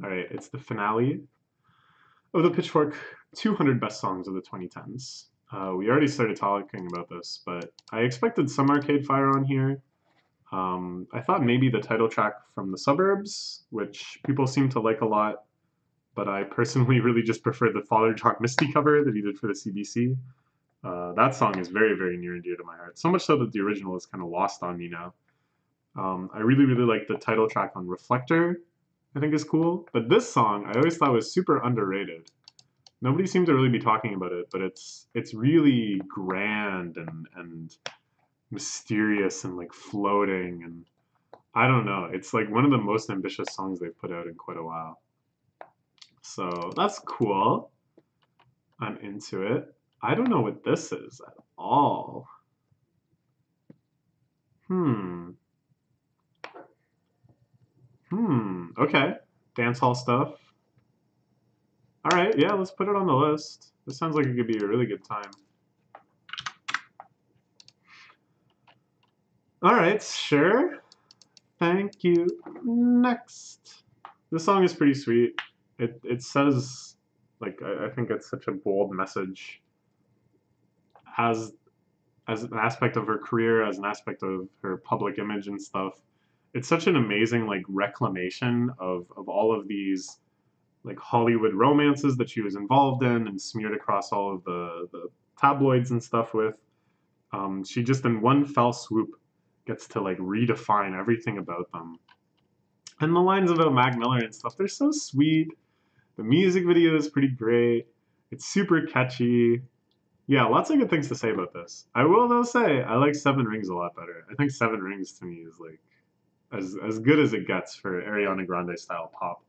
All right, it's the finale of the Pitchfork 200 Best Songs of the 2010s. We already started talking about this, but I expected some Arcade Fire on here. I thought maybe the title track from The Suburbs, which people seem to like a lot, but I personally really just prefer the Father John Misty cover that he did for the CBC. That song is very, very near and dear to my heart. So much so that the original is kind of lost on me now. I really, really like the title track on Reflector. I think is cool. But this song, I always thought was super underrated. Nobody seemed to really be talking about it, but it's really grand and mysterious and like floating and I don't know. It's like one of the most ambitious songs they've put out in quite a while. So that's cool. I'm into it. I don't know what this is at all. Hmm. Okay. Dance hall stuff. All right. Yeah, let's put it on the list. This sounds like it could be a really good time. All right. Sure. Thank you. Next. This song is pretty sweet. It says, like, I think it's such a bold message as an aspect of her career, as an aspect of her public image and stuff. It's such an amazing like reclamation of all of these like Hollywood romances that she was involved in and smeared across all of the tabloids and stuff with. She just in one fell swoop gets to like redefine everything about them. And the lines about Mac Miller and stuff, they're so sweet. The music video is pretty great. It's super catchy. Yeah, lots of good things to say about this. I will though say I like Seven Rings a lot better. I think Seven Rings to me is like as good as it gets for Ariana Grande style pop.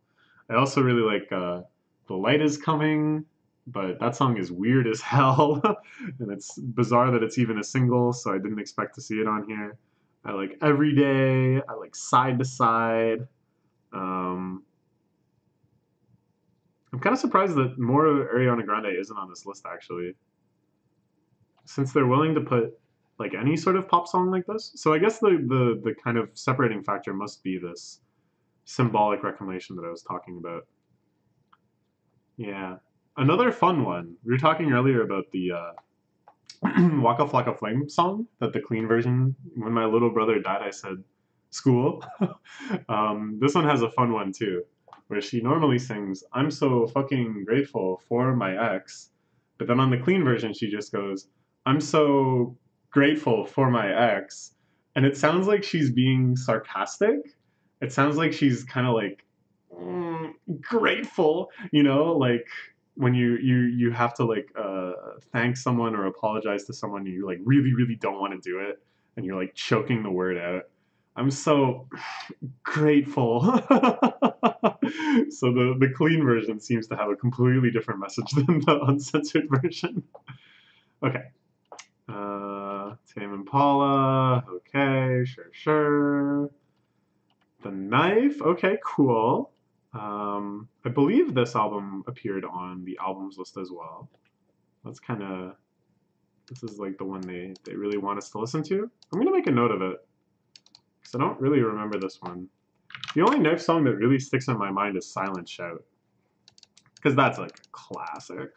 I also really like The Light Is Coming, but that song is weird as hell, and it's bizarre that it's even a single, so I didn't expect to see it on here. I like Every Day. I like Side to Side. Um, I'm kind of surprised that more of Ariana Grande isn't on this list actually, since they're willing to put like any sort of pop song like this. So I guess the kind of separating factor must be this symbolic reclamation that I was talking about. Yeah. Another fun one. We were talking earlier about the Waka Flocka Flame song, that the clean version. When my little brother died, I said, school. This one has a fun one too, where she normally sings, I'm so fucking grateful for my ex. But then on the clean version, she just goes, I'm so grateful for my ex. And it sounds like she's being sarcastic. It sounds like she's kind of like, grateful, like when you have to like thank someone or apologize to someone and you like really really don't want to do it and you're like choking the word out. I'm so grateful. So the clean version seems to have a completely different message than the uncensored version. Okay. Tame Impala. Okay, sure. The Knife. Okay, cool. I believe this album appeared on the albums list as well. That's kind of, this is like the one they really want us to listen to. I'm gonna make a note of it because I don't really remember this one. The only Knife song that really sticks in my mind is Silent Shout because that's like a classic.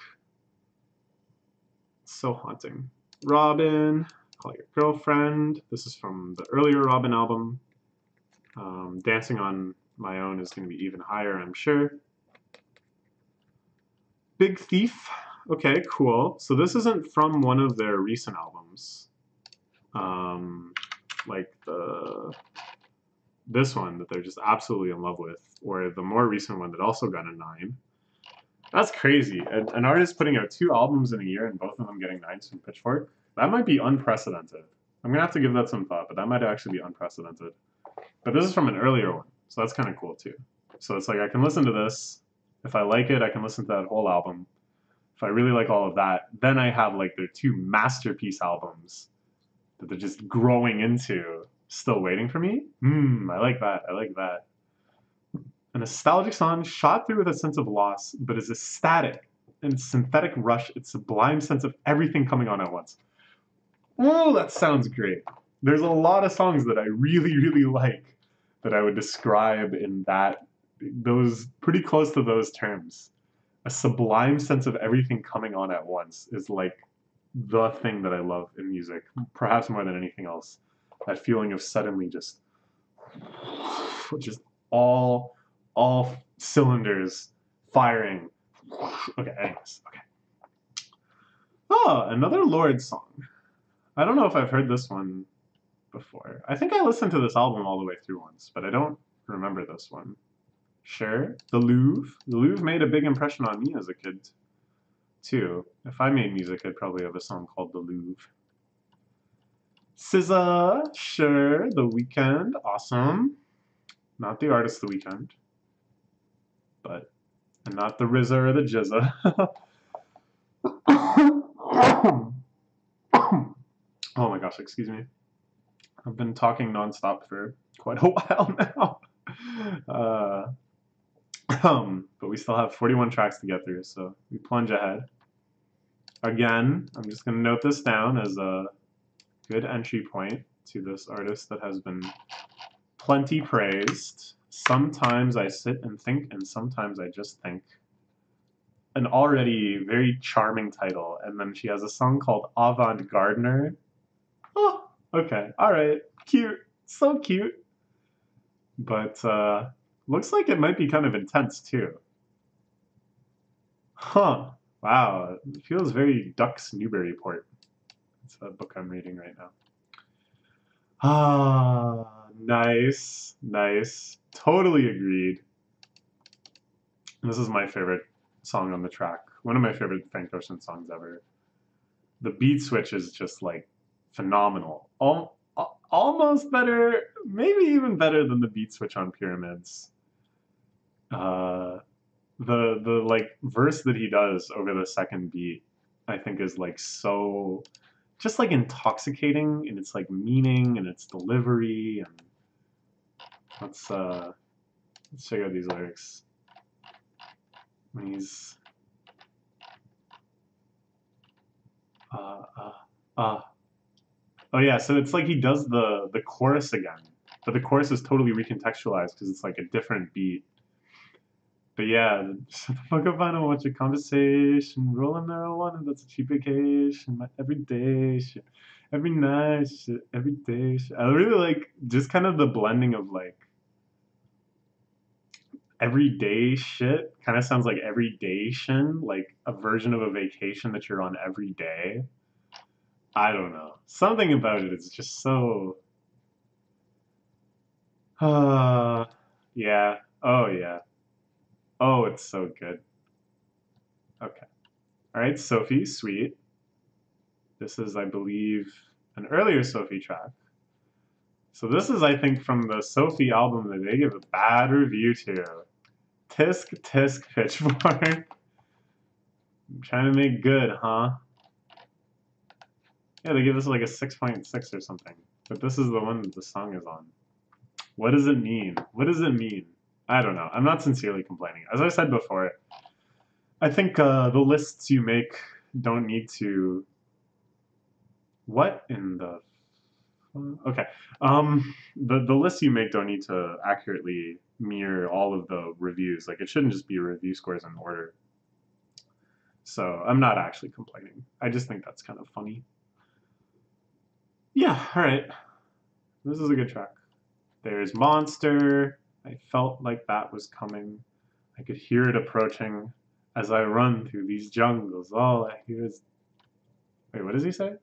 It's so haunting. Robin, Call Your Girlfriend. This is from the earlier Robin album. Dancing on My Own is going to be even higher, I'm sure. Big Thief. Okay, cool. So this isn't from one of their recent albums. Like this one that they're just absolutely in love with, or the more recent one that also got a 9. That's crazy. An artist putting out 2 albums in a year and both of them getting 9s from Pitchfork. That might be unprecedented. I'm gonna have to give that some thought, but that might actually be unprecedented. But this is from an earlier one, so that's kind of cool too. So it's like I can listen to this. If I like it, I can listen to that whole album. If I really like all of that, then I have like their 2 masterpiece albums that they're just growing into, still waiting for me. I like that. I like that. A nostalgic song shot through with a sense of loss, but is ecstatic and synthetic rush, its sublime sense of everything coming on at once. Oh, that sounds great. There's a lot of songs that I really, really like that I would describe in that those pretty close to those terms. A sublime sense of everything coming on at once is like the thing that I love in music, perhaps more than anything else. That feeling of suddenly just all cylinders firing. Okay, anyways, okay. Oh, another Lorde song. I don't know if I've heard this one before. I think I listened to this album all the way through once, but I don't remember this one. Sure, The Louvre. The Louvre made a big impression on me as a kid, too. If I made music, I'd probably have a song called The Louvre. SZA, sure. The Weeknd, awesome. Not the artist The Weeknd, but and not the RZA or the Jizza. Oh my gosh, excuse me. I've been talking nonstop for quite a while now. But we still have 41 tracks to get through, so we plunge ahead. Again, I'm just going to note this down as a good entry point to this artist that has been plenty praised. Sometimes I sit and think, and sometimes I just think. An already very charming title, and then she has a song called Avant Gardener. Oh, okay, alright, cute, so cute. But looks like it might be kind of intense too. Huh, wow, it feels very Ducks Newburyport. It's a book I'm reading right now. Ah, nice, nice, totally agreed. This is my favorite song on the track. One of my favorite Frank Ocean songs ever. The beat switch is just like phenomenal. Almost better, maybe even better than the beat switch on Pyramids. The like verse that he does over the second beat, I think is like so just like intoxicating in its like meaning and its delivery. And let's check out these lyrics. When he's oh yeah, so it's like he does the chorus again, but the chorus is totally recontextualized because it's like a different beat. But yeah, shut the fuck up, I don't want your conversation. Rolling marijuana, that's a cheap vacation. My everyday shit, every night shit, every day shit. I really like just kind of the blending of like everyday shit. Kind of sounds like everydation, like a version of a vacation that you're on every day. I don't know. Something about it is just so. Yeah. Oh yeah. Oh, it's so good. Okay. All right, Sophie, sweet. This is, I believe, an earlier Sophie track. So this is, I think, from the Sophie album that they give a bad review to. Tisk tisk Pitchfork. I'm trying to make good, huh? Yeah, they give this like a 6.6 or something. But this is the one that the song is on. What does it mean? What does it mean? I don't know. I'm not sincerely complaining. As I said before, I think the lists you make don't need to... What in the... Okay. The lists you make don't need to accurately mirror all of the reviews. Like, it shouldn't just be review scores in order. So I'm not actually complaining. I just think that's kind of funny. Yeah, all right. This is a good track. There's Monster. I felt like that was coming. I could hear it approaching. As I run through these jungles, all I hear is... Wait, what does he say?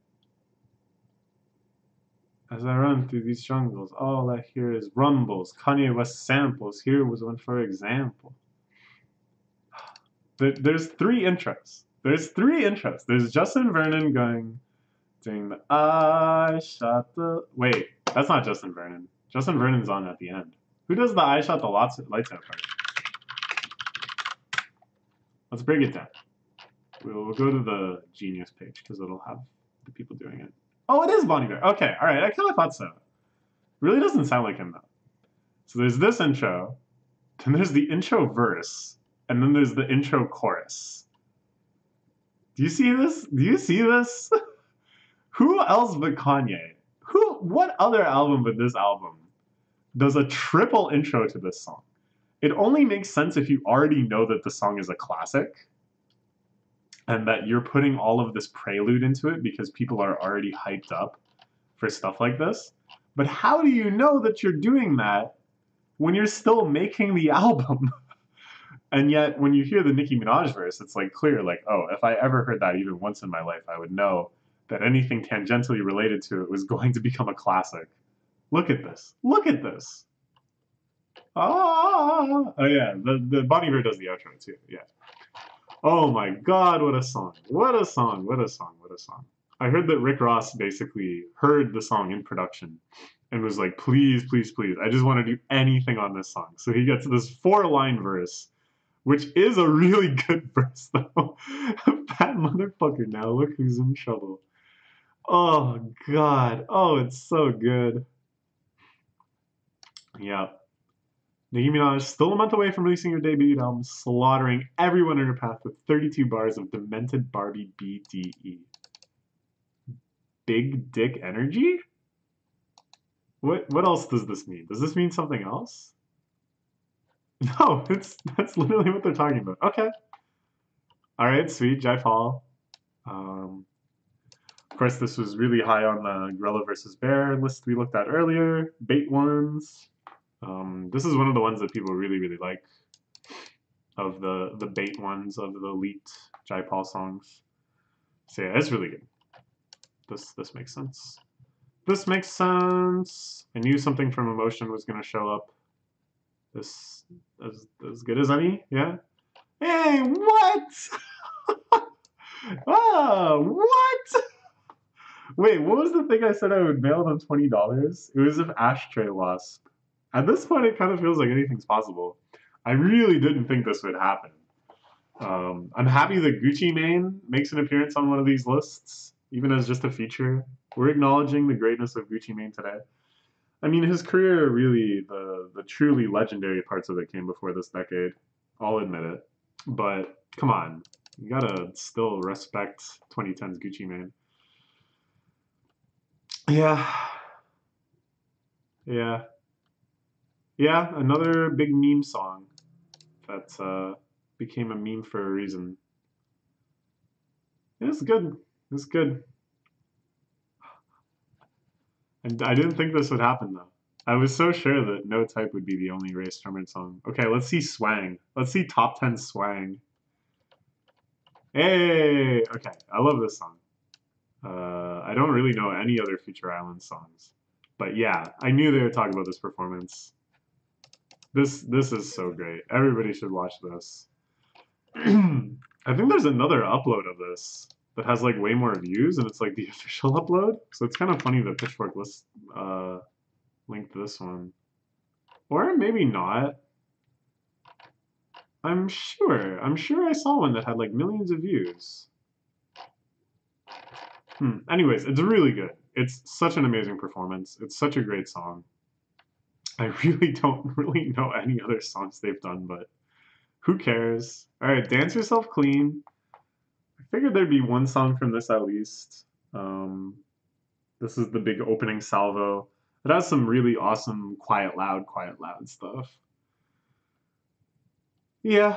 As I run through these jungles, all I hear is rumbles, Kanye West samples. Here was one for example. There's three intros. There's Justin Vernon doing the I shot the... Wait, that's not Justin Vernon. Justin Vernon's on at the end. Who does the I shot the lights out part? Let's break it down. We'll go to the Genius page because it'll have the people doing it. Oh, it is Bon Iver. Okay, all right. I kind of thought so. Really doesn't sound like him though. So there's this intro, then there's the intro verse, and then there's the intro chorus. Do you see this? Do you see this? Who else but Kanye? What other album but this album does a triple intro to this song? It only makes sense if you already know that the song is a classic and that you're putting all of this prelude into it because people are already hyped up for stuff like this. But how do you know that you're doing that when you're still making the album? And yet, when you hear the Nicki Minaj verse, it's like clear, like, oh, if I ever heard that even once in my life, I would know that anything tangentially related to it was going to become a classic. Look at this. Look at this. Ah, oh yeah, the Bon Iver does the outro too. Yeah. Oh my God, what a song! What a song! What a song! What a song! I heard that Rick Ross basically heard the song in production and was like, please, please, please, I just want to do anything on this song. So he gets this 4-line verse, which is a really good verse though. That motherfucker now, look who's in trouble. Oh God, oh, it's so good. Yeah. Nicki Minaj, still a month away from releasing her debut album, slaughtering everyone in her path with 32 bars of demented Barbie BDE. Big dick energy? What else does this mean? Does this mean something else? No, that's literally what they're talking about. Okay. Alright, sweet, Jai Fall. Of course, this was really high on the Gorilla vs. Bear list we looked at earlier. Bait ones. This is one of the ones that people really, really like. Of the bait ones of the leaked Jai Paul songs. So yeah, it's really good. This makes sense. This makes sense. I knew something from Emotion was gonna show up. This as good as any, yeah. Hey, what? Ah, what? Wait, what was the thing I said I would mail them $20? It was if Ashtray Wasp. At this point, it kind of feels like anything's possible. I really didn't think this would happen. I'm happy that Gucci Mane makes an appearance on one of these lists, even as just a feature. We're acknowledging the greatness of Gucci Mane today. I mean, his career really, the truly legendary parts of it came before this decade. I'll admit it. But come on, you gotta still respect 2010's Gucci Mane. Yeah, yeah, yeah. Another big meme song that became a meme for a reason. It's good. It's good. And I didn't think this would happen though. I was so sure that No Type would be the only Ray Strummer song. Okay, let's see Swang. Let's see top 10 Swang. Hey! Okay, I love this song. I don't really know any other Future Island songs. But yeah, I knew they would talk about this performance. This is so great. Everybody should watch this. I think there's another upload of this that has like way more views, and it's like the official upload. So it's kind of funny that Pitchfork linked this one, or maybe not. I'm sure I saw one that had like millions of views. Anyways, it's really good. It's such an amazing performance. It's such a great song. I really don't really know any other songs they've done, but who cares? All right, Dance Yourself Clean. I figured there'd be one song from this at least. This is the big opening salvo. It has some really awesome quiet loud stuff. Yeah,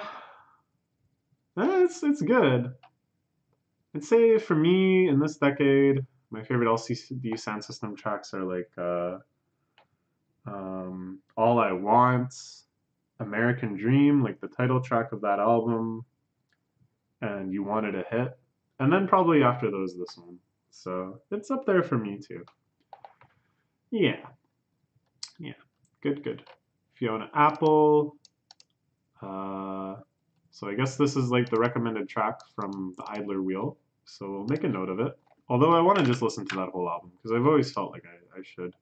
it's good. I'd say for me in this decade, my favorite LCD Sound System tracks are like All I Want, American Dream, like the title track of that album, and You Wanted a Hit. And then probably after those, this one. So it's up there for me too. Yeah. Yeah. Good. Fiona Apple. So I guess this is like the recommended track from the Idler Wheel. So we'll make a note of it. Although I want to just listen to that whole album because I've always felt like I should.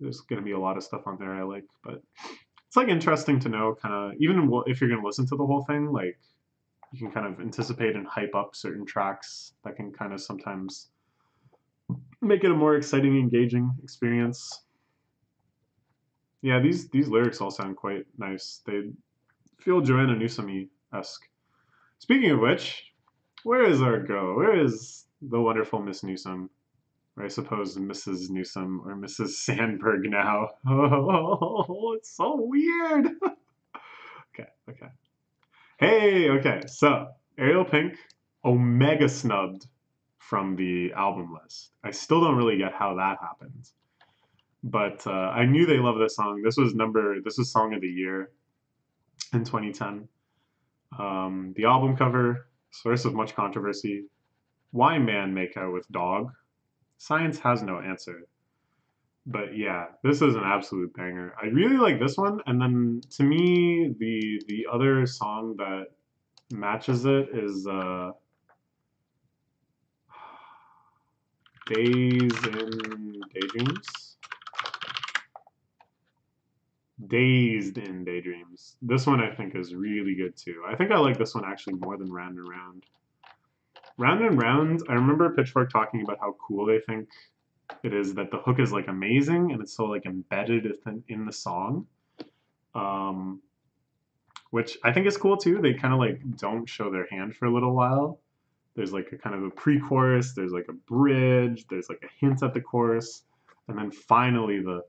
There's going to be a lot of stuff on there I like, but it's like interesting to know kind of, even if you're going to listen to the whole thing, like you can kind of anticipate and hype up certain tracks that can kind of sometimes make it a more exciting, engaging experience. Yeah, these lyrics all sound quite nice. They feel Joanna Newsom-esque. Speaking of which, where is our go? Where is the wonderful Miss Newsom? Or I suppose Mrs. Newsom or Mrs. Sandberg now. Oh, it's so weird. Hey, okay, so Ariel Pink, Omega snubbed from the album list. I still don't really get how that happened, but I knew they loved this song. This was Song of the Year in 2010. The album cover, source of much controversy. Why man make out with dog? Science has no answer. But yeah, this is an absolute banger. I really like this one, and then to me, the other song that matches it is Days in Daydreams. Dazed in Daydreams. This one I think is really good too. I think I like this one actually more than Round and Round. Round and Round, I remember Pitchfork talking about how cool they think it is that the hook is like amazing and it's so like embedded in the song. Um, which I think is cool too. They kind of like don't show their hand for a little while. There's like a kind of a pre-chorus, there's like a bridge, there's like a hint at the chorus, and then finally the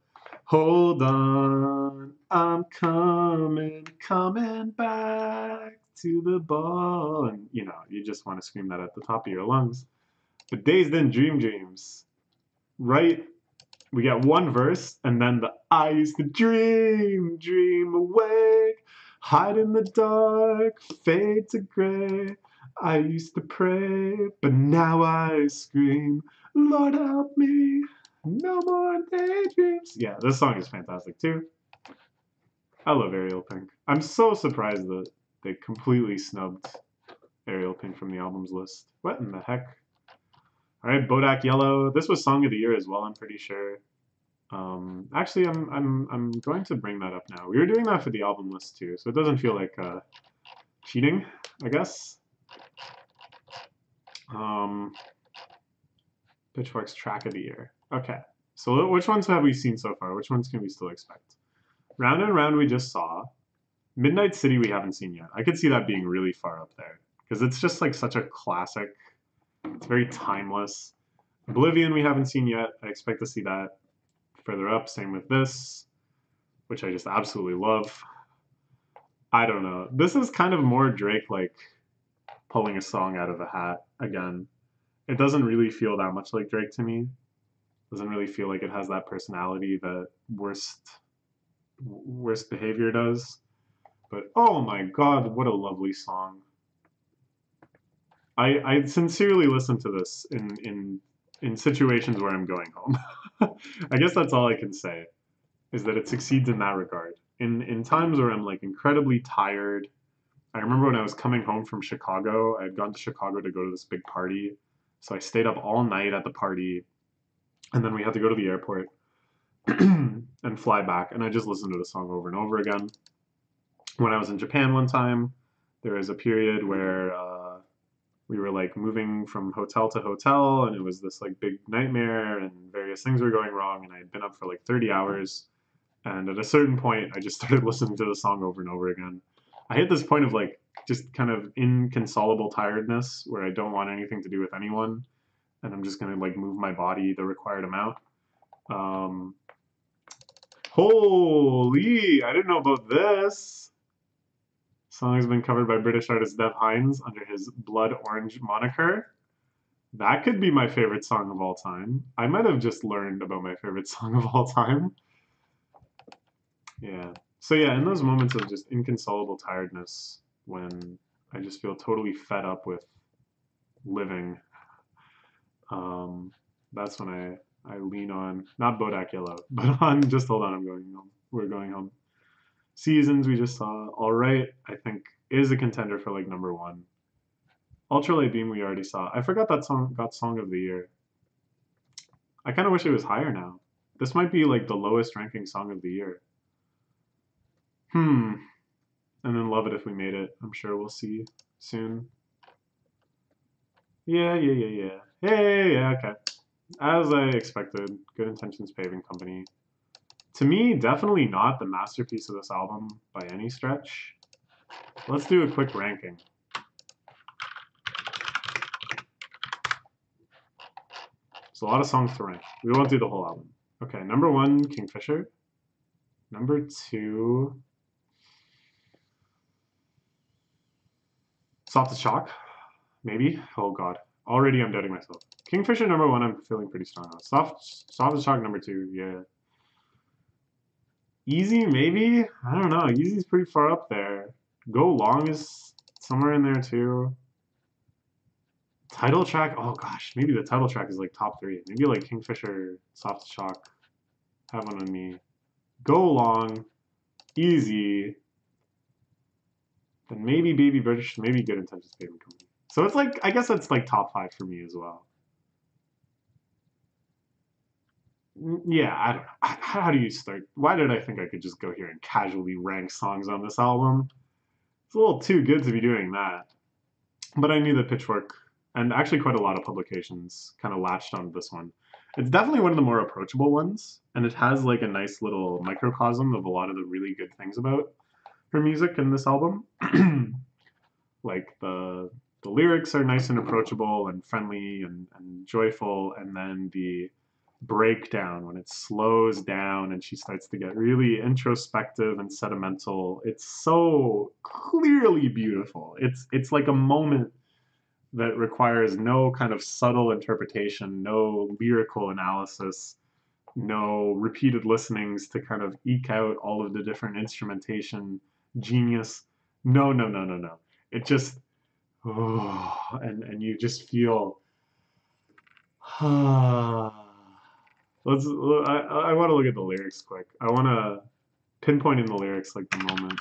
hold on, I'm coming back to the ball. And you know, you just want to scream that at the top of your lungs. But Dazed in Dreams, right? We get one verse, and then the I used to dream awake, hide in the dark, fade to gray. I used to pray, but now I scream, Lord help me, no more daydreams. Yeah, this song is fantastic too. I love Ariel Pink. I'm so surprised that they completely snubbed Ariel Pink from the albums list. What in the heck? All right, Bodak Yellow. This was Song of the Year as well, I'm pretty sure. Actually, I'm going to bring that up now. We were doing that for the album list too, so it doesn't feel like cheating, I guess. Um, Pitchfork's Track of the Year. Okay, so which ones have we seen so far? Which ones can we still expect? Round and Round we just saw. Midnight City we haven't seen yet. I could see that being really far up there because it's just like such a classic. It's very timeless. Oblivion we haven't seen yet. I expect to see that further up. Same with this, which I just absolutely love. I don't know. This is kind of more Drake like pulling a song out of a hat again. It doesn't really feel that much like Drake to me. Doesn't really feel like it has that personality that worst behavior does. But oh my god, what a lovely song. I sincerely listen to this in situations where I'm going home. I guess that's all I can say, is that it succeeds in that regard. In times where I'm like incredibly tired. I remember when I was coming home from Chicago, I had gone to Chicago to go to this big party. So I stayed up all night at the party, and then we had to go to the airport and fly back. And I just listened to the song over and over again. When I was in Japan one time, there was a period where we were like moving from hotel to hotel, and it was this like big nightmare, and various things were going wrong. And I had been up for like 30 hours. And at a certain point, I just started listening to the song over and over again. I hit this point of like just kind of inconsolable tiredness where I don't want anything to do with anyone, and I'm just gonna like move my body the required amount. Um, Holy! I didn't know about this. Song has been covered by British artist Dev Hynes under his Blood Orange moniker. That could be my favorite song of all time. I might have just learned about my favorite song of all time. Yeah. So yeah, in those moments of just inconsolable tiredness, when I just feel totally fed up with living, that's when I lean on not Bodak Yellow, but on just hold on, I'm going home. We're going home. Seasons we just saw. All right, I think is a contender for like number one. Ultralight Beam we already saw. I forgot that song got Song of the Year. I kind of wish it was higher now. This might be like the lowest ranking Song of the Year. And then Love It If We Made It. I'm sure we'll see soon. Yeah. Hey, yeah, okay. As I expected, Good Intentions Paving Company. To me, definitely not the masterpiece of this album by any stretch. Let's do a quick ranking. There's a lot of songs to rank. We won't do the whole album. Okay, number one, Kingfisher. Number two, Soft as Chalk, maybe. Oh god, already I'm doubting myself. Kingfisher #1, I'm feeling pretty strong on. Soft as Chalk #2, yeah. Easy, maybe? I don't know. Easy's pretty far up there. Go Long is somewhere in there too. Title track, oh gosh, maybe the title track is like top 3. Maybe like Kingfisher, Soft as Chalk, Have One on Me. Go Long, Easy, then maybe Baby British, maybe Good Intentions Pavement Company. So it's like, I guess it's like top 5 for me as well. Yeah, I don't know. How do you start? Why did I think I could just go here and casually rank songs on this album? It's a little too good to be doing that. But I knew that Pitchfork, and actually quite a lot of publications, kind of latched on this one. It's definitely one of the more approachable ones, and it has like a nice little microcosm of a lot of the really good things about her music in this album. Like the lyrics are nice and approachable and friendly and joyful, and then the breakdown when it slows down and she starts to get really introspective and sentimental. It's so clearly beautiful. It's like a moment that requires no kind of subtle interpretation, no lyrical analysis, no repeated listenings to kind of eke out all of the different instrumentation genius. No, no, no, no, no. It just and you just feel let's I want to look at the lyrics quick. I want to pinpoint in the lyrics like the moment.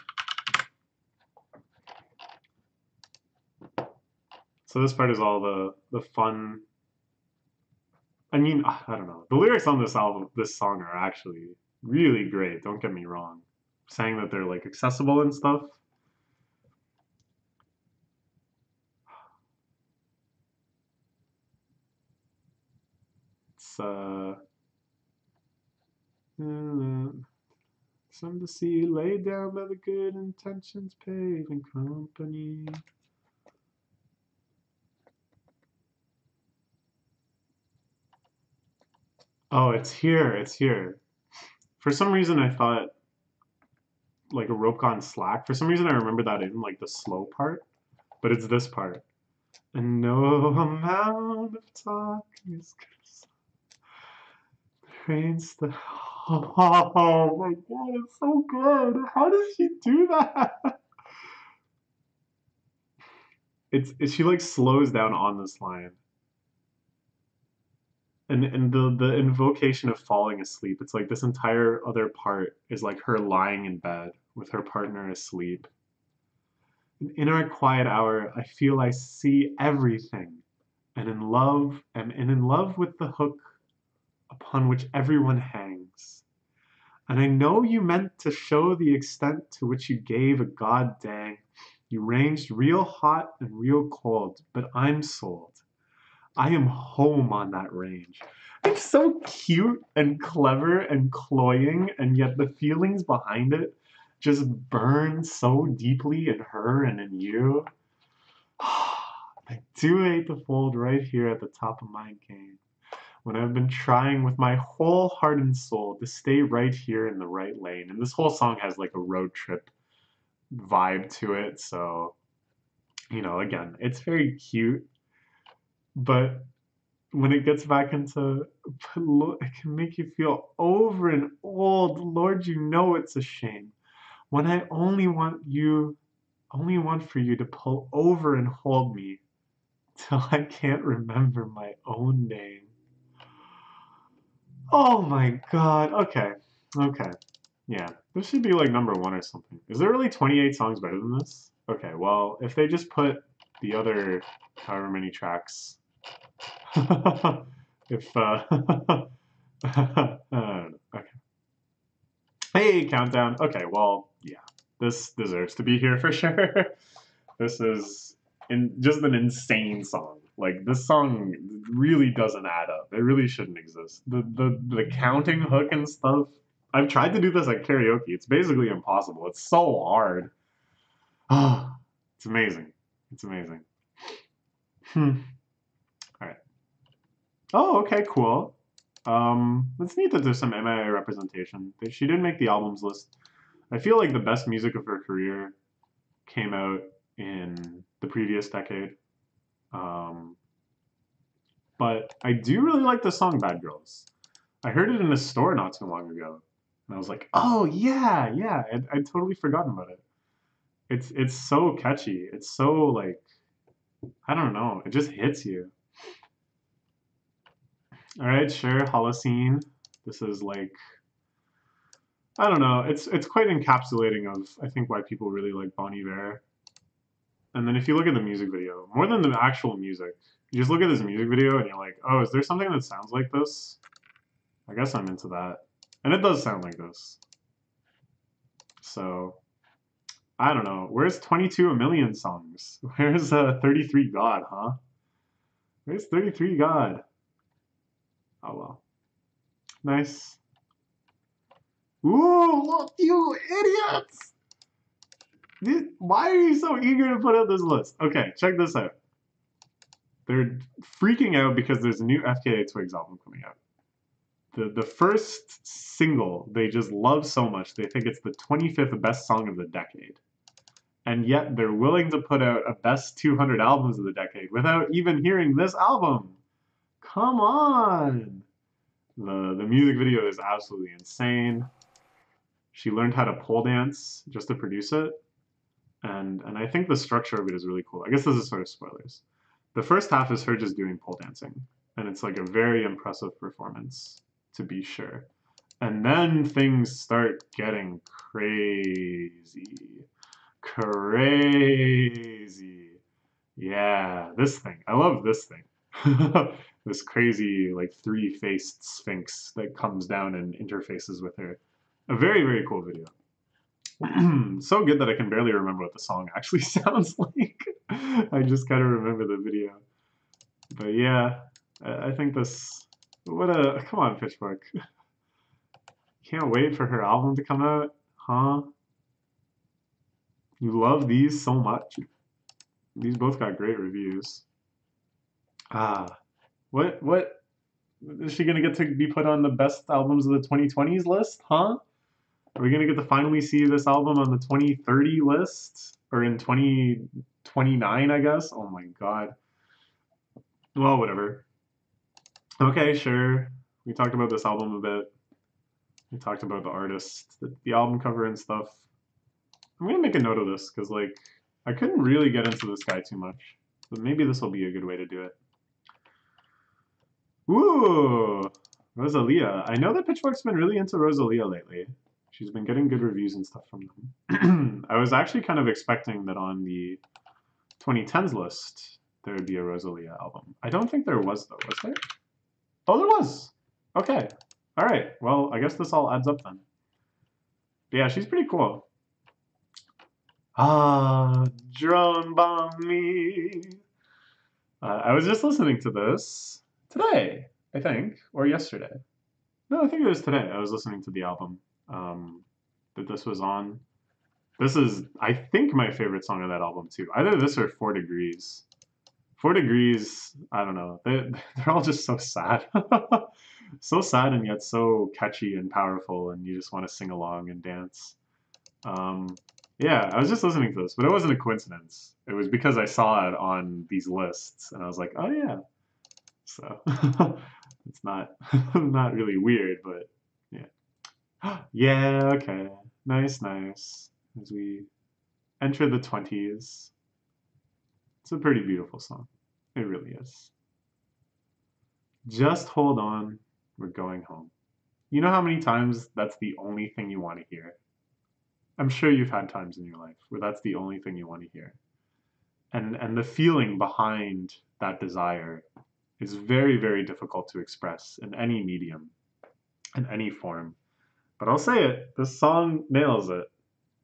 So this part is all the fun. I mean, I don't know. The lyrics on this album, this song are actually really great. Don't get me wrong. Saying that they're like accessible and stuff. It's some to see laid down by the good intentions paving company. Oh, it's here. It's here. For some reason, I thought like a rope gone slack. For some reason, I remember that in like the slow part, but it's this part. And no amount of talk is trains the. Oh my god, it's so good. How does she do that? She like slows down on this line. And the invocation of falling asleep, it's like this entire other part is like her lying in bed with her partner asleep. In our quiet hour, I feel I see everything, and in love with the hook upon which everyone hangs. And I know you meant to show the extent to which you gave a god dang. You ranged real hot and real cold, but I'm sold. I am home on that range. It's so cute and clever and cloying, and yet the feelings behind it just burn so deeply in her and in you. I do hate the fold right here at the top of my game when I've been trying with my whole heart and soul to stay right here in the right lane. And this whole song has like a road trip vibe to it. So, you know, again, it's very cute, but when it gets back into it can make you feel over and old. Lord, you know it's a shame. When I only want for you to pull over and hold me till I can't remember my own name. Oh my god. Okay. Okay. Yeah. This should be like #1 or something. Is there really 28 songs better than this? Okay, well, if they just put the other however many tracks if okay. Hey, countdown. Okay, well, yeah. This deserves to be here for sure. This is just an insane song. Like this song really doesn't add up. It really shouldn't exist. The counting hook and stuff. I've tried to do this at karaoke. It's basically impossible. It's so hard. Oh, it's amazing. It's amazing. All right. Oh, okay, cool. It's neat that there's some MIA representation. She didn't make the albums list. I feel like the best music of her career came out in the previous decade. But I do really like the song Bad Girls. I heard it in a store not too long ago. And I was like, oh yeah, yeah. I'd totally forgotten about it. It's so catchy. It's so like, I don't know. It just hits you. All right, sure, Holocene. This is like, I don't know. It's quite encapsulating of I think why people really like Bon Iver. And then if you look at the music video, more than the actual music, you just look at this music video and you're like, oh, is there something that sounds like this? I guess I'm into that. And it does sound like this. So, I don't know. Where's 22 A Million songs? Where's 33 God, huh? Where's 33 God? Oh well. Nice. Ooh, look, you idiots! Why are you so eager to put out this list? Okay, check this out. They're freaking out because there's a new FKA Twigs album coming out. The first single they just love so much, they think it's the 25th best song of the decade. And yet they're willing to put out a best 200 albums of the decade without even hearing this album. Come on! The music video is absolutely insane. She learned how to pole dance just to produce it. And I think the structure of it is really cool. I guess this is sort of spoilers. The first half is her just doing pole dancing. And it's like a very impressive performance, to be sure. And then things start getting crazy. Crazy. Yeah, this thing. I love this thing. This crazy, like, three-faced sphinx that comes down and interfaces with her. A very, very cool video. So good that I can barely remember what the song actually sounds like. I just gotta remember the video. But yeah, I think this... What a... Come on, Pitchfork. Can't wait for her album to come out, huh? You love these so much. These both got great reviews. Ah, what is she gonna get to be put on the best albums of the 2020s list, huh? Are we gonna get to finally see this album on the 2030 list? Or in 2029, I guess? Oh my god. Well, whatever. Okay, sure. We talked about this album a bit. We talked about the artist, the album cover and stuff. I'm gonna make a note of this, because, like, I couldn't really get into this guy too much. But maybe this will be a good way to do it. Ooh! Rosalia. I know that Pitchfork's been really into Rosalia lately. She's been getting good reviews and stuff from them. I was actually kind of expecting that on the 2010s list, there would be a Rosalia album. I don't think there was, though. Was there? Oh, there was! Okay. Alright. Well, I guess this all adds up then. But yeah, she's pretty cool. Ah, drone bomb me. I was just listening to this today, I think, or yesterday. No, I think it was today. I was listening to the album that this was on. This is, I think, my favorite song of that album, too. Either this or 4 Degrees. 4 Degrees, I don't know. They're all just so sad. So sad and yet so catchy and powerful, and you just want to sing along and dance. Yeah, I was just listening to this, but it wasn't a coincidence. It was because I saw it on these lists, and I was like, oh yeah. So, it's not not really weird, but yeah. Yeah, okay. Nice, nice. As we enter the 20s. It's a pretty beautiful song. It really is. Just hold on. We're going home. You know how many times that's the only thing you want to hear? I'm sure you've had times in your life where that's the only thing you want to hear. And the feeling behind that desire is very, very difficult to express in any medium, in any form. But I'll say it, this song nails it.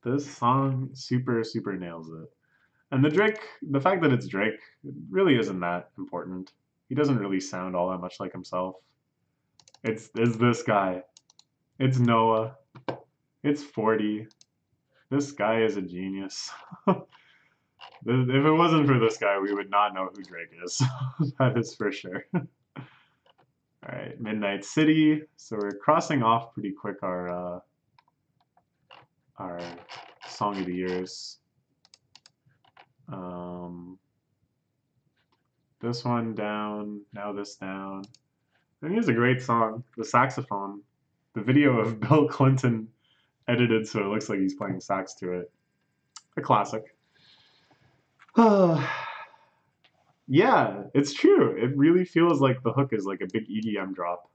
This song super, super nails it. And the fact that it's Drake, it really isn't that important. He doesn't really sound all that much like himself. It's this guy. It's Noah. It's 40. This guy is a genius. If it wasn't for this guy, we would not know who Drake is. That is for sure. Alright, Midnight City. So we're crossing off pretty quick our Song of the Years. This one down, now this down. I think it's a great song. The saxophone. The video of Bill Clinton edited so it looks like he's playing sax to it. A classic. Yeah, it's true. It really feels like the hook is like a big EDM drop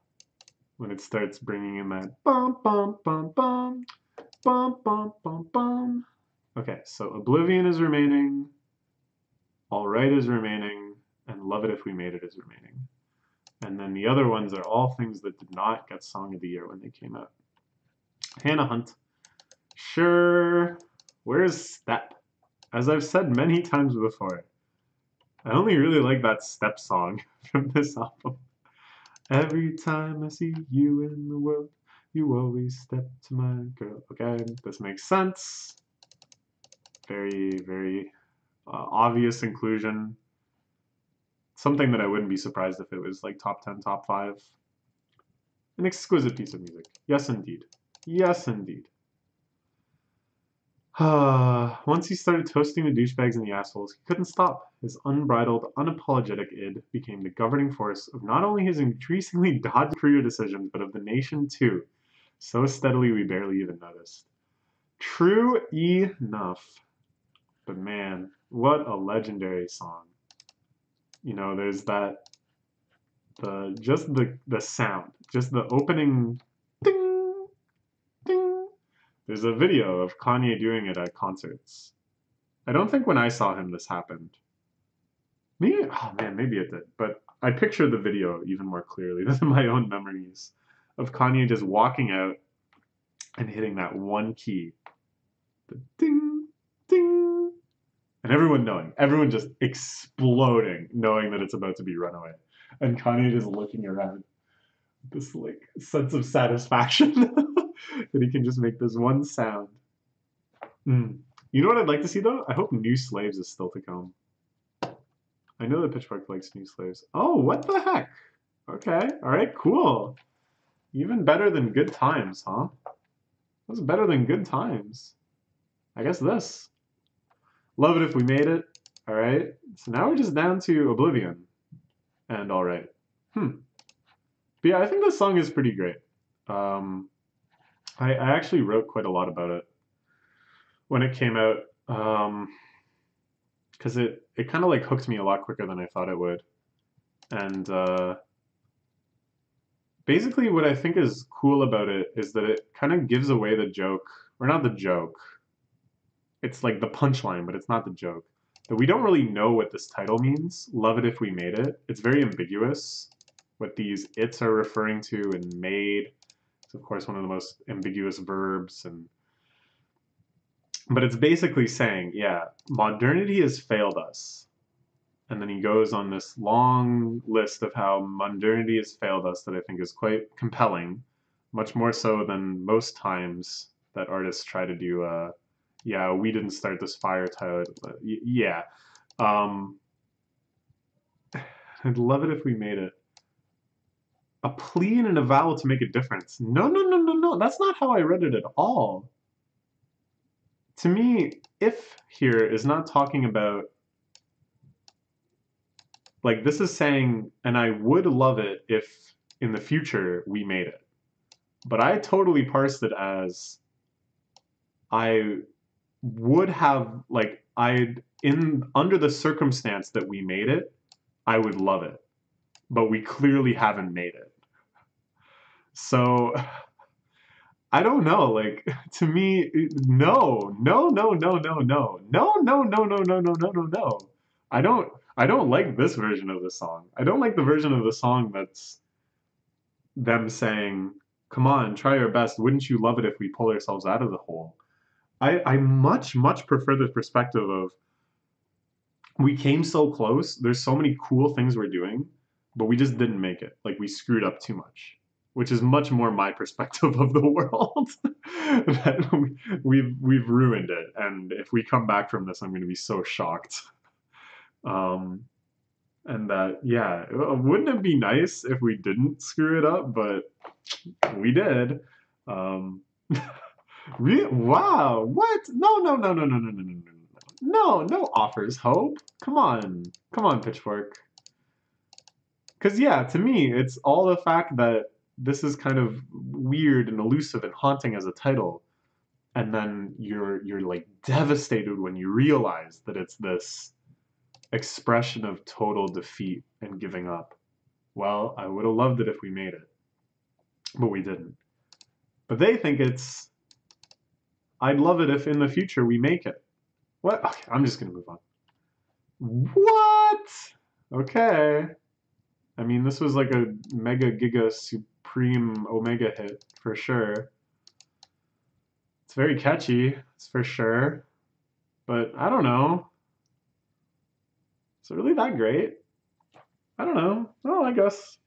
when it starts bringing in that bum bum bum bum bum bum bum bum. Okay, so Oblivion is remaining, All Right is remaining, and Love It If We Made It is remaining. And then the other ones are all things that did not get Song of the Year when they came out. Hannah Hunt. Sure. Where's Step? As I've said many times before, I only really like that Step song from this album. Every time I see you in the world, you always step to my girl. Okay, this makes sense. Very, very obvious inclusion. Something that I wouldn't be surprised if it was like top 10, top 5. An exquisite piece of music. Yes, indeed. Yes, indeed. Once he started toasting the douchebags and the assholes, he couldn't stop. His unbridled, unapologetic id became the governing force of not only his increasingly dodgy career decisions, but of the nation too. So steadily we barely even noticed. True enough. But man, what a legendary song. You know, there's that, just the sound, just the opening ding, ding. There's a video of Kanye doing it at concerts. I don't think when I saw him this happened. Maybe, oh man, maybe it did. But I picture the video even more clearly than my own memories of Kanye just walking out and hitting that one key. The ding, ding. And everyone just exploding, knowing that it's about to be Runaway. And Kanye just looking around with this like sense of satisfaction that he can just make this one sound. You know what I'd like to see though? I hope New Slaves is still to come. I know that Pitchfork likes New Slaves. Oh, what the heck? Okay, alright, cool. Even better than Good Times, huh? What's better than Good Times? I guess this. Love It If We Made It. Alright, so now we're just down to Oblivion. And Alright. But yeah, I think this song is pretty great. I actually wrote quite a lot about it when it came out. Because it kind of like hooked me a lot quicker than I thought it would. And basically what I think is cool about it is that it kind of gives away the joke, or not the joke. It's like the punchline, but it's not the joke. That we don't really know what this title means, Love It If We Made It. It's very ambiguous what these its are referring to, and made. It's of course one of the most ambiguous verbs, but it's basically saying, yeah, modernity has failed us. And then he goes on this long list of how modernity has failed us that I think is quite compelling, much more so than most times that artists try to do yeah, we didn't start this fire title. Yeah. I'd love it if we made it. A plea and an avowal to make a difference. No, no, no, no, no. That's not how I read it at all. To me, if here is not talking about, like, this is saying, and I would love it if in the future we made it. But I totally parsed it as I would have, like, under the circumstance that we made it, I would love it. But we clearly haven't made it. So I don't know, like, to me, no, no, no, no, no, no, no, no, no, no, no, no, no, no, no. I don't like this version of the song. I don't like the version of the song that's them saying, come on, try your best. Wouldn't you love it if we pull ourselves out of the hole? I much, much prefer the perspective of, we came so close, there's so many cool things we're doing, but we just didn't make it. Like, we screwed up too much. Which is much more my perspective of the world. That we've ruined it, and if we come back from this, I'm going to be so shocked. And that, yeah, wouldn't it be nice if we didn't screw it up? But we did. Wow, what? No, no, no, no, no, no, no, no, no, no, no offers hope. Come on, Pitchfork. Because yeah, to me, it's all the fact that this is kind of weird and elusive and haunting as a title, and then you're like devastated when you realize that it's this expression of total defeat and giving up. Well, I would have loved it if we made it, but we didn't. But they think it's, I'd love it if in the future we make it. What? Okay, I'm just gonna move on. What? Okay. I mean, this was like a mega giga supreme omega hit for sure. It's very catchy, it's for sure. But I don't know. Is it really that great? I don't know. Oh, I guess.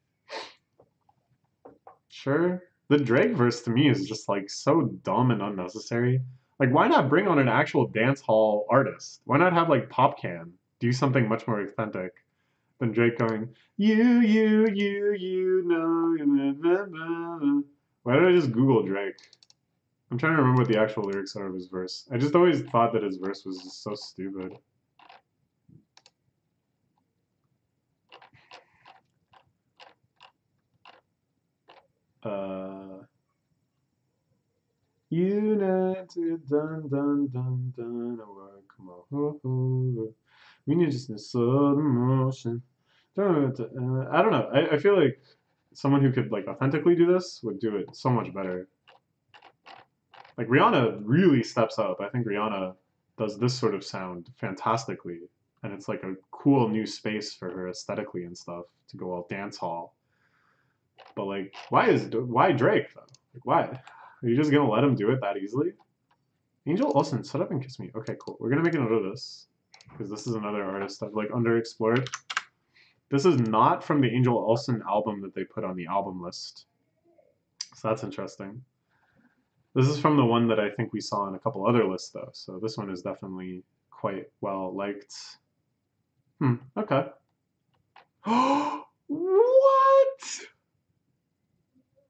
Sure. The Drake verse to me is just like so dumb and unnecessary. Like, why not bring on an actual dance hall artist? Why not have like Popcan do something much more authentic than Drake going, you know. Why did I just Google Drake? I'm trying to remember what the actual lyrics are of his verse. I just always thought that his verse was just so stupid. Uh, United, dun dun dun dun, oh, come on, oh, oh. We need just a slow motion. I don't know. I feel like someone who could like authentically do this would do it so much better. Like Rihanna really steps up. I think Rihanna does this sort of sound fantastically, and it's like a cool new space for her aesthetically and stuff to go all dance hall. But like, why Drake though? Like, why? Are you just gonna let him do it that easily? Angel Olsen, shut up and kiss me. Okay, cool. We're gonna make a note of this because this is another artist I've like underexplored. This is not from the Angel Olsen album that they put on the album list, so that's interesting. This is from the one that I think we saw in a couple other lists though, so this one is definitely quite well liked. Okay. What?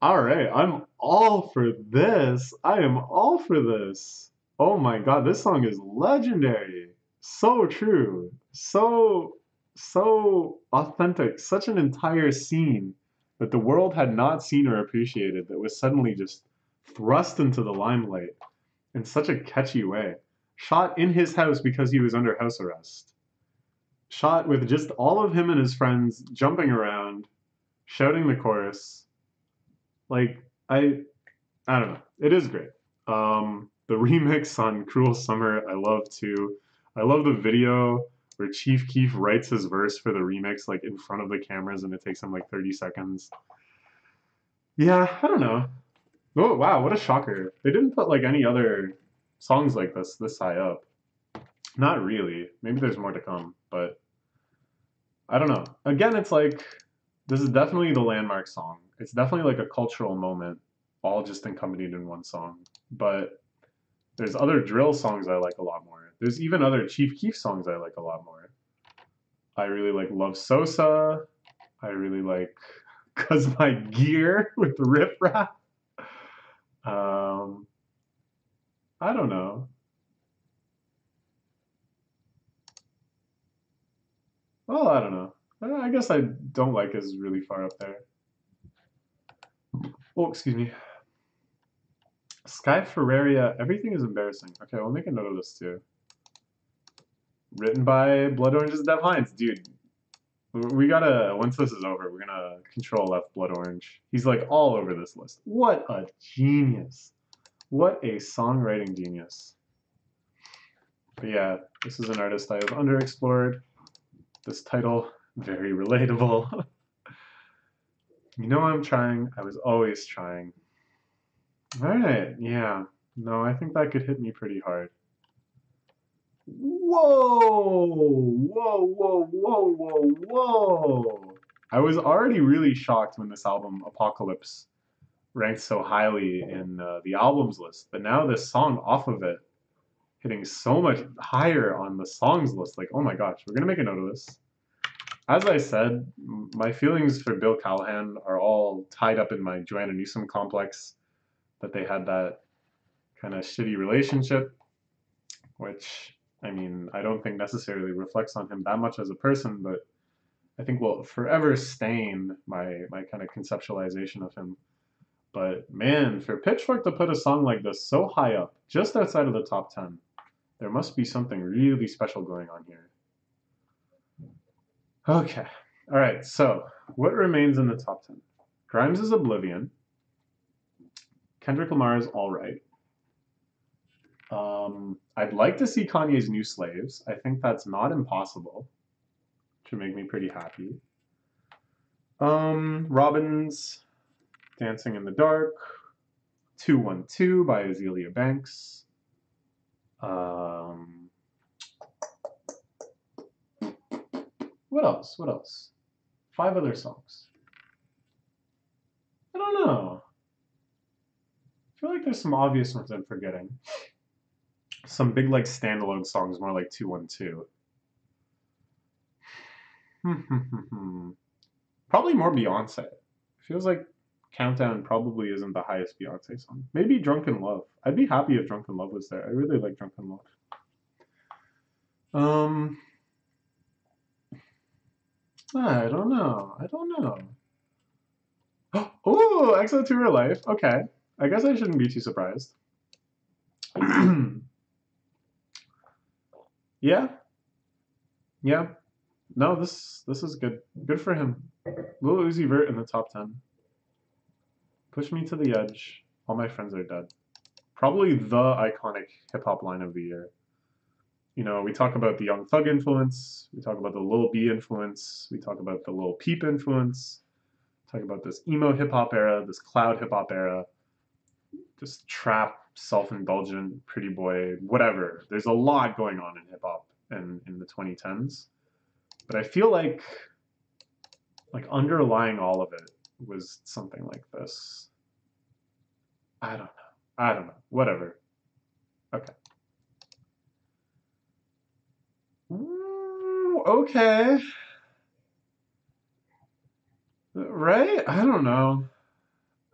All right, I'm all for this. I am all for this. Oh my God, this song is legendary. So true. So authentic. Such an entire scene that the world had not seen or appreciated that was suddenly just thrust into the limelight in such a catchy way. Shot in his house because he was under house arrest. Shot with just all of him and his friends jumping around, shouting the chorus. Like I don't know. It is great. The remix on Cruel Summer, I love too. I love the video where Chief Keef writes his verse for the remix like in front of the cameras and it takes him like 30 seconds. Yeah, I don't know. Oh wow, what a shocker. They didn't put like any other songs like this high up. Not really. Maybe there's more to come, but I don't know. Again, it's like this is definitely the landmark song. It's definitely like a cultural moment, all just accompanied in one song. But there's other drill songs I like a lot more. There's even other Chief Keef songs I like a lot more. I really like Love Sosa. I really like Cause My Gear with Riff Raff. Um, I don't know. Well, I don't know. I guess I don't like is really far up there. Oh, excuse me. Sky Ferreria, everything is embarrassing. Okay, we'll make a note of this too. Written by Blood Orange's Dev Hines. Dude, we gotta, once this is over, we're gonna control F Blood Orange. He's like all over this list. What a genius. What a songwriting genius. But yeah, this is an artist I have underexplored. This title, very relatable. You know I'm trying. I was always trying. All right, yeah. No, I think that could hit me pretty hard. Whoa! Whoa, whoa, whoa, whoa, whoa! I was already really shocked when this album, Apocalypse, ranked so highly in the albums list, but now this song off of it hitting so much higher on the songs list. Like, oh my gosh, we're gonna make a note of this. As I said, my feelings for Bill Callahan are all tied up in my Joanna Newsom complex, that they had that kind of shitty relationship, which I mean, I don't think necessarily reflects on him that much as a person, but I think will forever stain my kind of conceptualization of him. But man, for Pitchfork to put a song like this so high up, just outside of the top 10, there must be something really special going on here. Okay. All right. So, what remains in the top 10? Grimes is Oblivion. Kendrick Lamar is All Right. I'd like to see Kanye's New Slaves. I think that's not impossible. Should make me pretty happy. Robin's Dancing in the Dark. 212 by Azealia Banks. What else? What else? 5 other songs. I don't know. I feel like there's some obvious ones I'm forgetting. Some big like standalone songs, more like 212. Probably more Beyonce. Feels like Countdown probably isn't the highest Beyonce song. Maybe Drunken Love. I'd be happy if Drunken Love was there. I really like Drunken Love. I don't know. I don't know. Oh, EXO to Her Life. Okay. I guess I shouldn't be too surprised. Yeah. Yeah. No, this is good. Good for him. Lil Uzi Vert in the top 10. Push Me to the Edge. All My Friends Are Dead. Probably the iconic hip-hop line of the year. You know, we talk about the Young Thug influence. We talk about the Lil B influence. We talk about the Lil Peep influence. Talk about this emo hip-hop era, this cloud hip-hop era, this trap, self-indulgent, pretty boy, whatever. There's a lot going on in hip-hop in the 2010s. But I feel like underlying all of it was something like this. I don't know. I don't know. Whatever. Okay. Ooh, okay. Right? I don't know.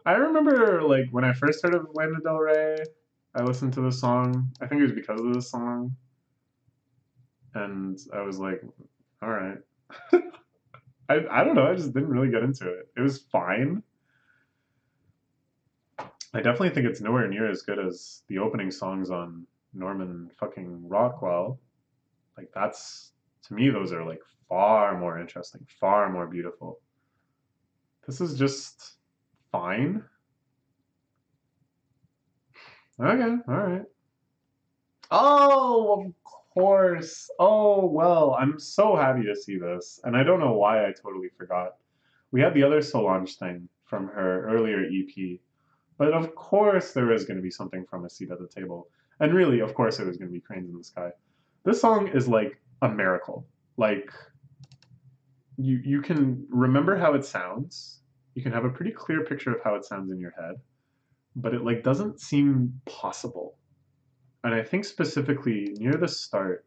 I remember like when I first heard of Lana Del Rey, I listened to the song. I think it was because of this song. And I was like, all right. I don't know. I just didn't really get into it. It was fine. I definitely think it's nowhere near as good as the opening songs on Norman fucking Rockwell. Like that's, to me, those are like far more interesting, far more beautiful. This is just fine. Okay, all right. Oh, of course. Oh, well, I'm so happy to see this. And I don't know why I totally forgot. We had the other Solange thing from her earlier EP. But of course there is going to be something from A Seat at the Table. And really, of course, it was going to be Cranes in the Sky. This song is like a miracle. Like, you can remember how it sounds. You can have a pretty clear picture of how it sounds in your head. But it like doesn't seem possible. And I think specifically near the start,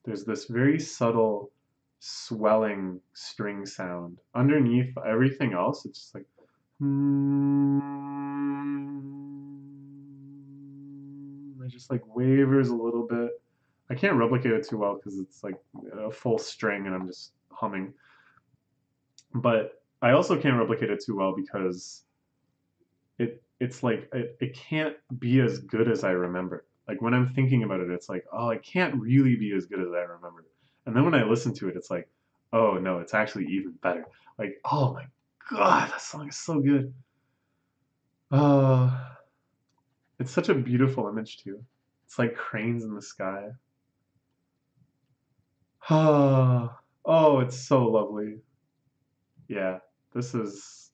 there's this very subtle swelling string sound. Underneath everything else, it's just like, it just like wavers a little bit. I can't replicate it too well because it's like a full string and I'm just humming. But I also can't replicate it too well because it's like it can't be as good as I remember. Like when I'm thinking about it, it's like, oh, it can't really be as good as I remember. And then when I listen to it, it's like, oh no, it's actually even better. Like, oh my God, that song is so good. Oh, it's such a beautiful image too. It's like cranes in the sky. Oh, oh, it's so lovely. Yeah, this is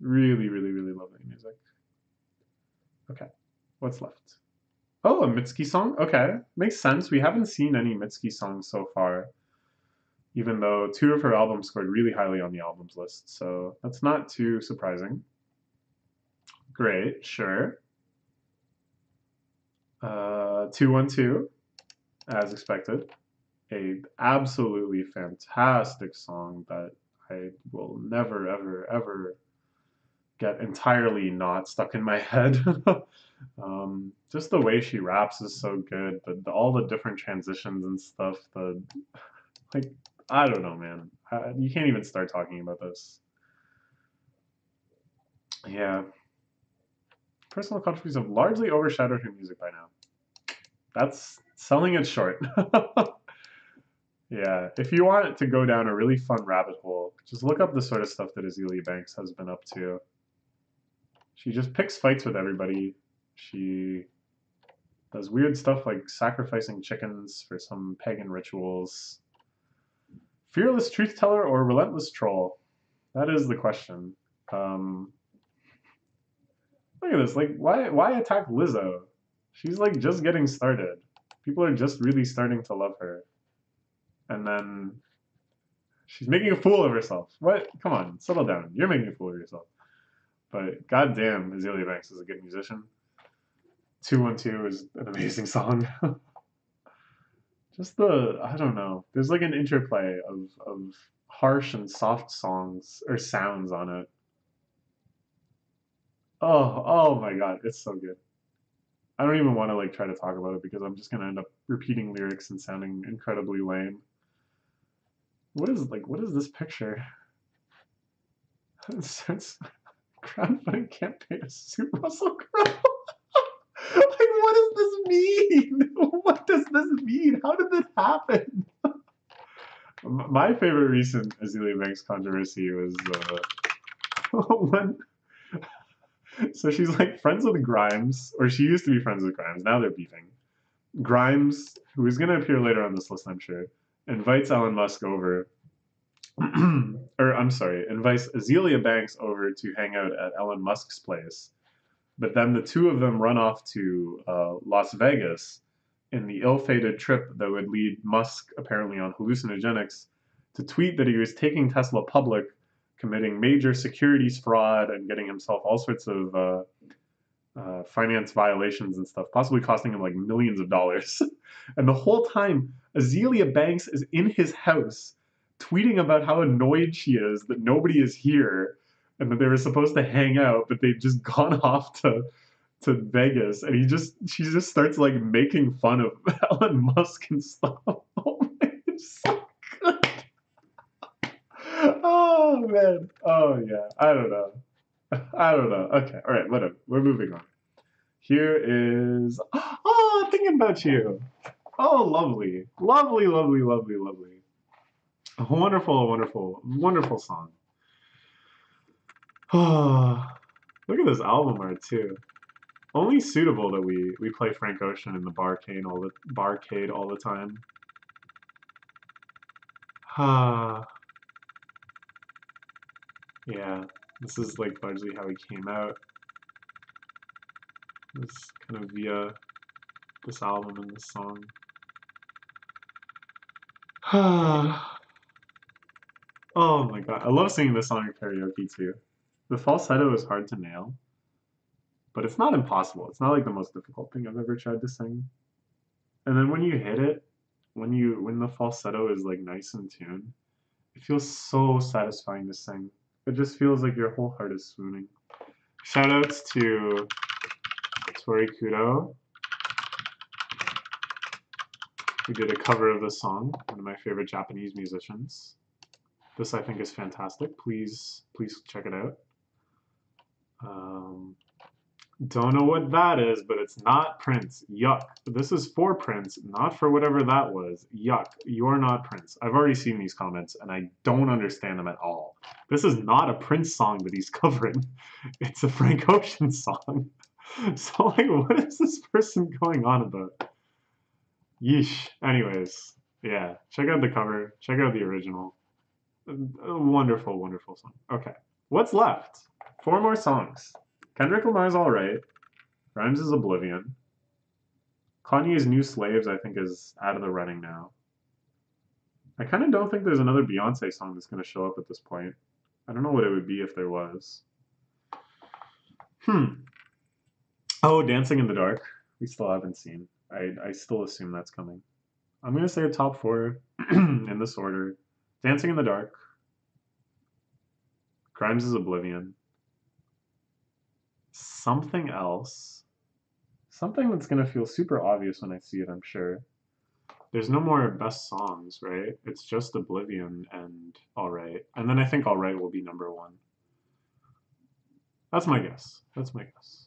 really, really, really lovely music. Okay, what's left? Oh, a Mitski song? Okay, makes sense. We haven't seen any Mitski songs so far, even though 2 of her albums scored really highly on the albums list, so that's not too surprising. Great, sure. 212, as expected. A absolutely fantastic song that I will never, ever, ever get entirely not stuck in my head. Just the way she raps is so good. All the different transitions and stuff. Like I don't know, man. You can't even start talking about this. Yeah. Personal contributions have largely overshadowed her music by now. That's selling it short. Yeah, if you want to go down a really fun rabbit hole, just look up the sort of stuff that Azealia Banks has been up to. She just picks fights with everybody. She does weird stuff like sacrificing chickens for some pagan rituals. Fearless truth teller or relentless troll? That is the question. Um, Look at this. Like, why attack Lizzo? She's like just getting started. People are just really starting to love her, and then she's making a fool of herself. What? Come on, settle down. You're making a fool of yourself. But goddamn, Azealia Banks is a good musician. 212 is an amazing song. Just I don't know. There's like an interplay of harsh and soft songs or sounds on it. Oh my god, it's so good. I don't even want to like try to talk about it because I'm just gonna end up repeating lyrics and sounding incredibly lame. What is this picture? It starts crowdfunding campaign to sue Russell Crowe. Like, what does this mean? What does this mean? How did this happen? My favorite recent Azealia Banks controversy was when. So she's like friends with Grimes, or she used to be friends with Grimes. Now they're beefing. Grimes, who is going to appear later on this list, I'm sure, invites Elon Musk over, or I'm sorry, invites Azealia Banks over to hang out at Elon Musk's place. But then the two of them run off to Las Vegas in the ill-fated trip that would lead Musk, apparently on hallucinogenics, to tweet that he was taking Tesla public, committing major securities fraud, and getting himself all sorts of finance violations and stuff, possibly costing him like millions of dollars. And the whole time, Azealia Banks is in his house tweeting about how annoyed she is that nobody is here and that they were supposed to hang out, but they've just gone off to Vegas, and she just starts like making fun of Elon Musk and stuff. Oh man, it's so good. Oh man. Oh yeah. I don't know. I don't know. Okay. All right. Whatever. We're moving on. Here is thinking about you. Oh, lovely, lovely, lovely, lovely, lovely. A wonderful, wonderful, wonderful song. Oh, look at this album art too. Only suitable that we play Frank Ocean in the barcade all the time. Ah, yeah. This is like largely how he came out. This kind of via this album and this song. Oh my god, I love singing this song in karaoke too. The falsetto is hard to nail, but it's not impossible. It's not like the most difficult thing I've ever tried to sing. And then when you hit it, when the falsetto is like nice and tuned, it feels so satisfying to sing. It just feels like your whole heart is swooning. Shoutouts to Tori Kudo, who did a cover of this song, one of my favorite Japanese musicians. This I think is fantastic. Please check it out. Don't know what that is, but it's not Prince. Yuck. This is for Prince, not for whatever that was. Yuck. You're not Prince. I've already seen these comments, and I don't understand them at all. This is not a Prince song that he's covering. It's a Frank Ocean song. So, like, what is this person going on about? Yeesh. Anyways, yeah. Check out the cover. Check out the original. A wonderful, wonderful song. Okay. What's left? 4 more songs. Kendrick Lamar's alright. Grimes is Oblivion. Kanye's New Slaves, I think, is out of the running now. I kind of don't think there's another Beyonce song that's going to show up at this point. I don't know what it would be if there was. Oh, Dancing in the Dark. We still haven't seen. I still assume that's coming. I'm going to say a top 4 in this order. Dancing in the Dark. Grimes is Oblivion. Something else. Something that's going to feel super obvious when I see it, I'm sure. There's no more best songs, right? It's just Oblivion and Alright. And then I think Alright will be number one. That's my guess. That's my guess.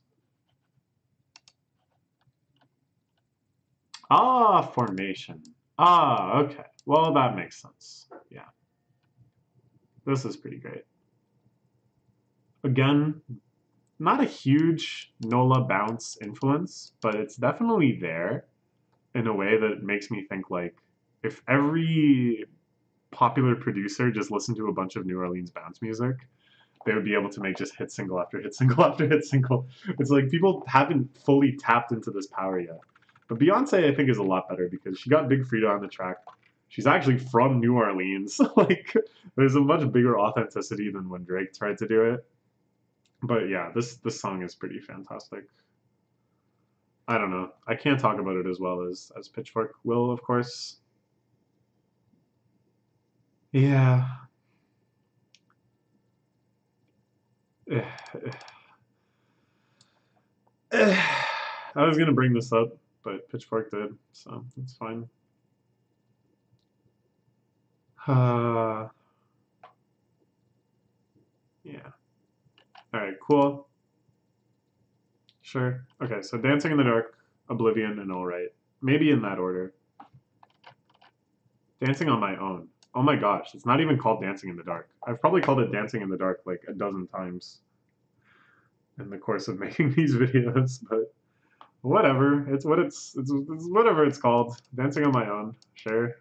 Ah, Formation. Ah, okay. Well, that makes sense. Yeah. This is pretty great. Again, not a huge Nola bounce influence, but it's definitely there in a way that makes me think like if every popular producer just listened to a bunch of New Orleans bounce music, they would be able to make just hit single after hit single after hit single. It's like people haven't fully tapped into this power yet. But Beyonce, I think, is a lot better because she got Big Frida on the track. She's actually from New Orleans. Like, there's a much bigger authenticity than when Drake tried to do it. But yeah, this song is pretty fantastic. I don't know. I can't talk about it as well as Pitchfork will, of course. Yeah. I was gonna bring this up, but Pitchfork did, so it's fine. Uh, yeah. All right, cool. Sure. Okay, so Dancing in the Dark, Oblivion, and All Right. Maybe in that order. Dancing on My Own. Oh my gosh, it's not even called Dancing in the Dark. I've probably called it Dancing in the Dark like a dozen times in the course of making these videos, but whatever. It's what it's whatever it's called. Dancing on My Own. Sure.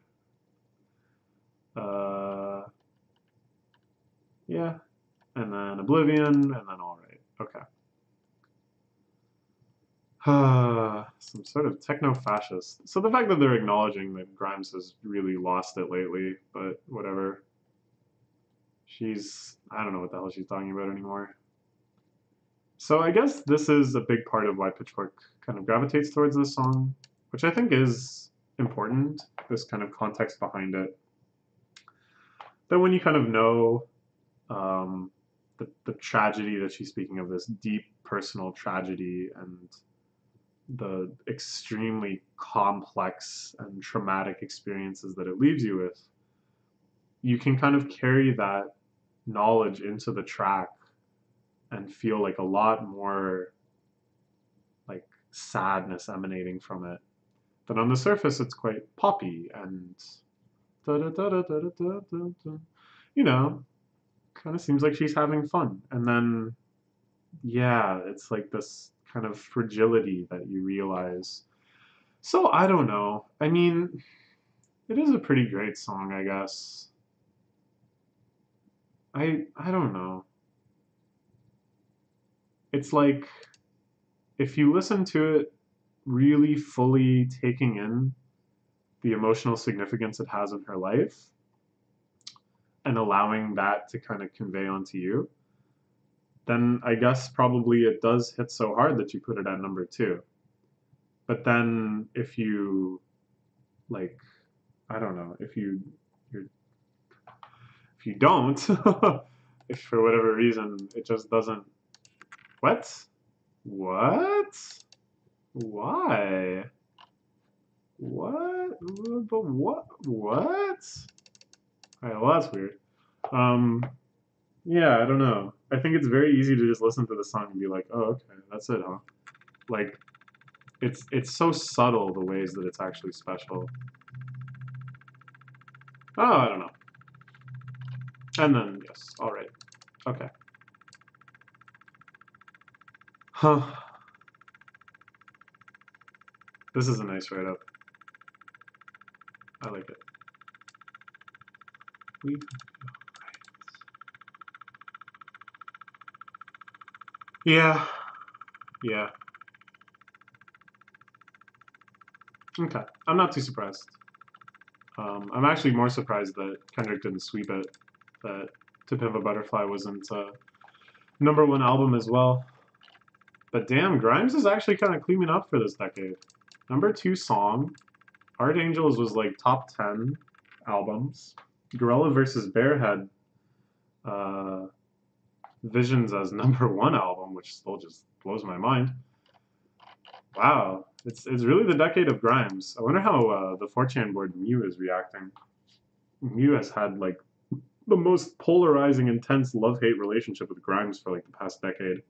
Yeah. And then Oblivion, and then All Right. Okay. Some sort of techno-fascist. So the fact that they're acknowledging that Grimes has really lost it lately, but whatever. I don't know what the hell she's talking about anymore. So I guess this is a big part of why Pitchfork kind of gravitates towards this song, which I think is important, this kind of context behind it. That when you kind of know the tragedy that she's speaking of, this deep personal tragedy and the extremely complex and traumatic experiences that it leaves you with, you can kind of carry that knowledge into the track and feel like a lot more like sadness emanating from it. But on the surface, it's quite poppy and you know, kind of seems like she's having fun. And then, yeah, it's like this kind of fragility that you realize. So I don't know. I mean, it is a pretty great song, I guess. I don't know. It's like if you listen to it really fully taking in the emotional significance it has in her life and allowing that to kind of convey onto you, then I guess probably it does hit so hard that you put it at number two. But then if you like, I don't know, if you don't, if for whatever reason it just doesn't. What? What? Why? What? But what? What? Alright, well that's weird. Um, yeah, I don't know. I think it's very easy to just listen to the song and be like, oh, okay, that's it, huh? Like, it's so subtle the ways that it's actually special. Oh, I don't know. And then yes, all right, okay. Huh. This is a nice write-up. I like it. We. Yeah. Yeah. Okay. I'm not too surprised. I'm actually more surprised that Kendrick didn't sweep it. That To Pimp a Butterfly wasn't number one album as well. But damn, Grimes is actually kind of cleaning up for this decade. Number two song, Art Angels was like top 10 albums. Gorilla vs. Bear had uh, Visions as number one album, which still just blows my mind. Wow, It's really the decade of Grimes. I wonder how the 4chan board Mew is reacting. Mew has had like the most polarizing, intense love-hate relationship with Grimes for like the past decade.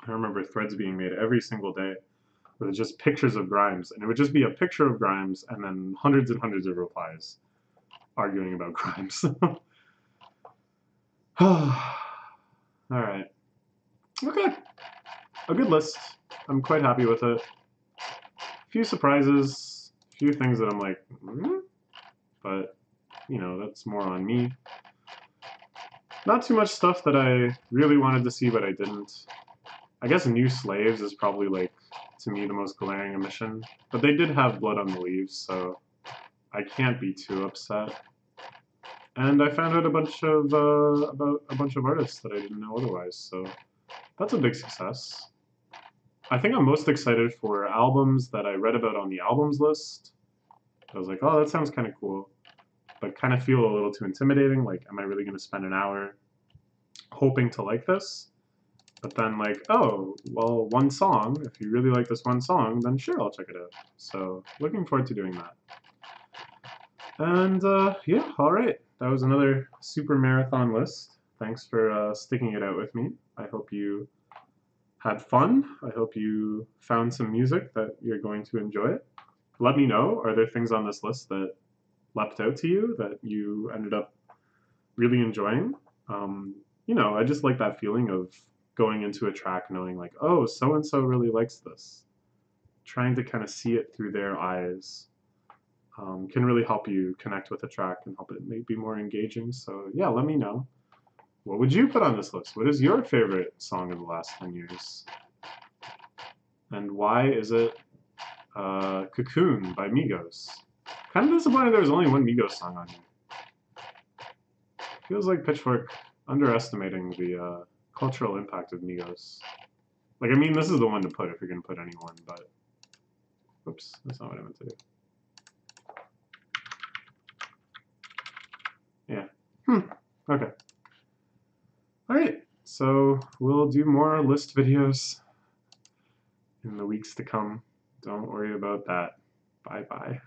I remember threads being made every single day with just pictures of Grimes, and it would just be a picture of Grimes and then hundreds and hundreds of replies arguing about Grimes. All right. Okay. A good list. I'm quite happy with it. A few surprises, a few things that I'm like, but you know, that's more on me. Not too much stuff that I really wanted to see, but I didn't. I guess New Slaves is probably like, to me, the most glaring omission. But they did have Blood on the Leaves, so I can't be too upset. And I found out a bunch of about a bunch of artists that I didn't know otherwise, so that's a big success. I think I'm most excited for albums that I read about on the albums list. I was like, oh, that sounds kind of cool, but kind of feel a little too intimidating. Like, am I really going to spend an hour hoping to like this? But then like, oh, well, one song, if you really like this one song, then sure, I'll check it out. So looking forward to doing that. And yeah, all right. That was another super marathon list. Thanks for sticking it out with me. I hope you had fun. I hope you found some music that you're going to enjoy. Let me know, are there things on this list that leapt out to you that you ended up really enjoying? You know, I just like that feeling of going into a track knowing like, oh, so-and-so really likes this. Trying to kind of see it through their eyes can really help you connect with the track and help it be more engaging. So yeah, let me know. What would you put on this list? What is your favorite song of the last 10 years? And why is it Cocoon by Migos? Kind of disappointed there was only one Migos song on here. Feels like Pitchfork underestimating the cultural impact of Migos. Like, I mean, this is the one to put if you're going to put anyone, but... Oops, that's not what I meant to do. Yeah. Okay. Alright, so we'll do more list videos in the weeks to come. Don't worry about that. Bye-bye.